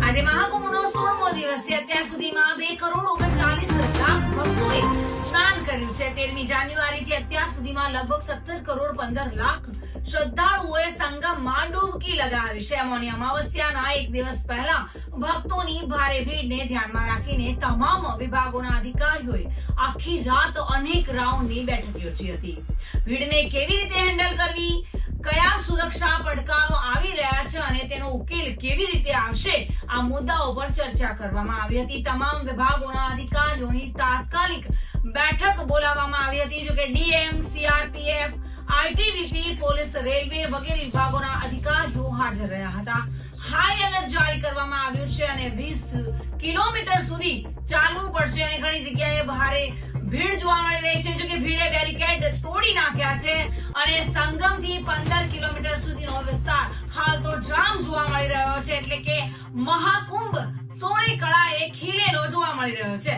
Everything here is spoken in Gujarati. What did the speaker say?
આજે મહાકુંભનો 16મો દિવસ છે। અત્યાર સુધીમાં 2,39,00,000 ભક્તોએ સ્નાન કર્યું છે। 13મી જાન્યુઆરીથી અત્યાર સુધીમાં લગભગ 17,15,00,000 શ્રદ્ધાળુઓએ સંગમમાં ડૂબકી લગાવી છે। અમોની અમાવસ્યાના એક દિવસ પહેલા ભક્તોની ભારે ભીડને ધ્યાનમાં રાખીને તમામ વિભાગોના અધિકારીઓએ આખી રાત અનેક રાઉન્ડની બેઠક યોજી હતી। ભીડને કેવી રીતે હેન્ડલ કરવી, કયા સુરક્ષા પડકારો આવી રહ્યા છે અને તેનો ઉકેલ કેવી રીતે આવશે, આ મુદ્દાઓ પર ચર્ચા કરવામાં આવી હતી। તમામ વિભાગોના અધિકારીઓની તાત્કાલિક બેઠક બોલાવવામાં આવી હતી। જો કે DM, CRPF, ITBP, police, railway વગેરે વિભાગોના અધિકારીઓ હાજર રહ્યા હતા। હાઈ એલર્ટ જારી કરવામાં આવ્યું છે અને 20 કિલોમીટર સુધી ચાલવું પડશે અને ઘણી જગ્યાએ ભારે ભીડ જોવા મળી રહી છે। જો કે ભીડે બેરિકેડ તોડી નાખ્યા છે અને સંગમથી 15 કિલોમીટર સુધીનો વિસ્તાર હાલ તો જામ જોવા મળી રહ્યો છે, એટલે કે મહાકુંભ સોળે કળાએ ખીલેલો જોવા મળી રહ્યો છે।